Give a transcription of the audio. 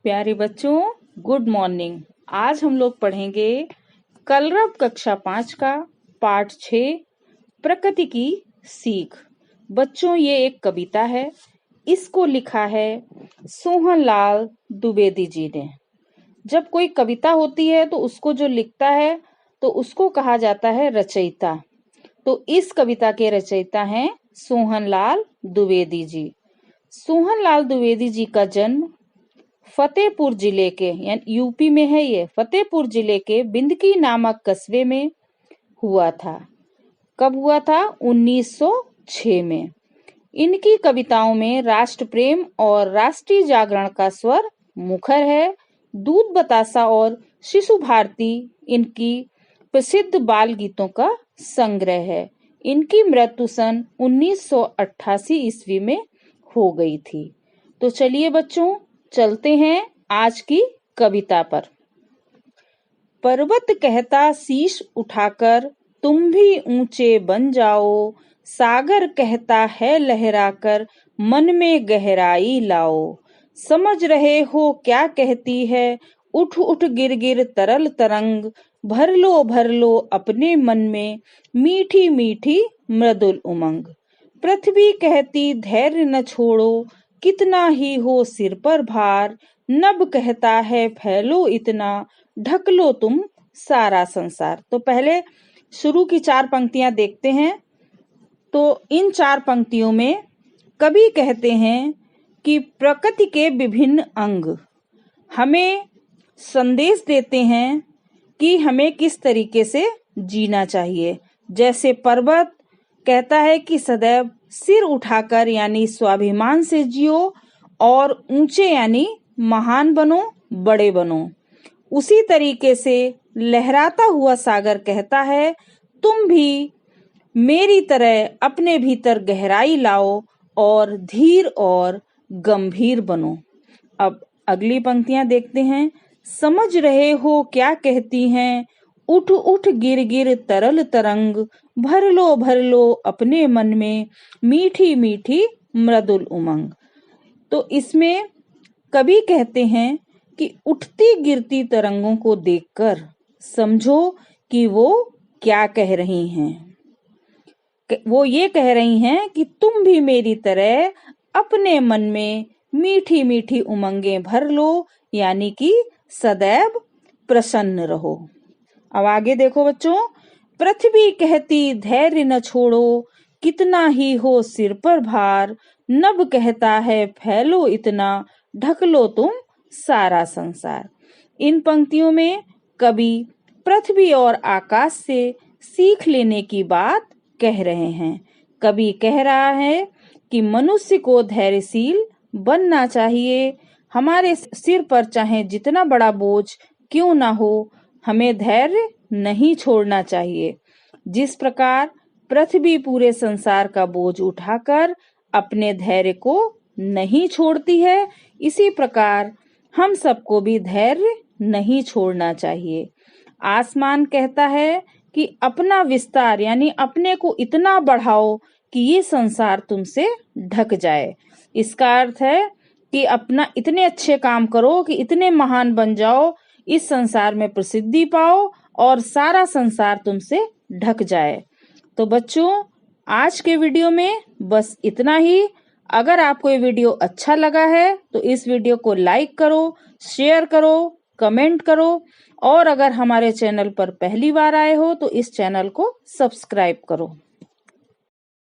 प्यारे बच्चों, good morning. आज हम लोग पढ़ेंगे कलरव कक्षा 5 का पाठ 6 प्रकृति की सीख। बच्चों, ये एक कविता है। इसको लिखा है सोहनलाल द्विवेदी जी ने। जब कोई कविता होती है तो उसको जो लिखता है तो उसको कहा जाता है रचयिता। तो इस कविता के रचयिता हैं सोहनलाल द्विवेदी जी। सोहनलाल द्विवेदी जी का जन्म फतेहपुर जिले के यानी यूपी में है। ये फतेहपुर जिले के बिंदकी नामक कस्बे में हुआ था। कब हुआ था? 1906 में। इनकी कविताओं में राष्ट्र प्रेम और राष्ट्रीय जागरण का स्वर मुखर है। दूध बतासा और शिशु भारती इनकी प्रसिद्ध बाल गीतों का संग्रह है। इनकी मृत्यु सन 1988 ईस्वी में हो गई थी। तो चलिए बच्चों, चलते हैं आज की कविता पर। पर्वत कहता शीश उठाकर तुम भी ऊंचे बन जाओ, सागर कहता है लहराकर मन में गहराई लाओ। समझ रहे हो क्या कहती है उठ उठ गिर गिर तरल तरंग, भर लो अपने मन में मीठी मीठी मृदुल उमंग। पृथ्वी कहती धैर्य न छोड़ो, कितना ही हो सिर पर भार, नभ कहता है फैलो इतना, ढक लो तुम सारा संसार। तो पहले शुरू की 4 पंक्तियां देखते हैं। तो इन 4 पंक्तियों में कवि कहते हैं कि प्रकृति के विभिन्न अंग हमें संदेश देते हैं कि हमें किस तरीके से जीना चाहिए। जैसे पर्वत कहता है कि सदैव सिर उठाकर यानी स्वाभिमान से जियो और ऊंचे यानी महान बनो, बड़े बनो। उसी तरीके से लहराता हुआ सागर कहता है तुम भी मेरी तरह अपने भीतर गहराई लाओ और धीर और गंभीर बनो। अब अगली पंक्तियां देखते हैं। समझ रहे हो क्या कहती हैं उठ उठ गिर गिर तरल तरंग, भर लो अपने मन में मीठी मीठी मृदुल उमंग। तो इसमें कवि कहते हैं कि उठती गिरती तरंगों को देखकर समझो कि वो क्या कह रही हैं। वो ये कह रही हैं कि तुम भी मेरी तरह अपने मन में मीठी मीठी उमंगें भर लो, यानी कि सदैव प्रसन्न रहो। अब आगे देखो बच्चों। पृथ्वी कहती धैर्य न छोड़ो, कितना ही हो सिर पर भार, नभ कहता है फैलो इतना, ढक लो तुम सारा संसार। इन पंक्तियों में कवि पृथ्वी और आकाश से सीख लेने की बात कह रहे हैं। कवि कह रहा है कि मनुष्य को धैर्यशील बनना चाहिए। हमारे सिर पर चाहे जितना बड़ा बोझ क्यों ना हो, हमें धैर्य नहीं छोड़ना चाहिए। जिस प्रकार पृथ्वी पूरे संसार का बोझ उठाकर अपने धैर्य को नहीं छोड़ती है, इसी प्रकार हम सबको भी धैर्य नहीं छोड़ना चाहिए। आसमान कहता है कि अपना विस्तार यानी अपने को इतना बढ़ाओ कि ये संसार तुमसे ढक जाए। इसका अर्थ है कि अपना इतने अच्छे काम करो कि इतने महान बन जाओ, इस संसार में प्रसिद्धि पाओ और सारा संसार तुमसे ढक जाए। तो बच्चों, आज के वीडियो में बस इतना ही। अगर आपको ये वीडियो अच्छा लगा है तो इस वीडियो को लाइक करो, शेयर करो, कमेंट करो और अगर हमारे चैनल पर पहली बार आए हो तो इस चैनल को सब्सक्राइब करो।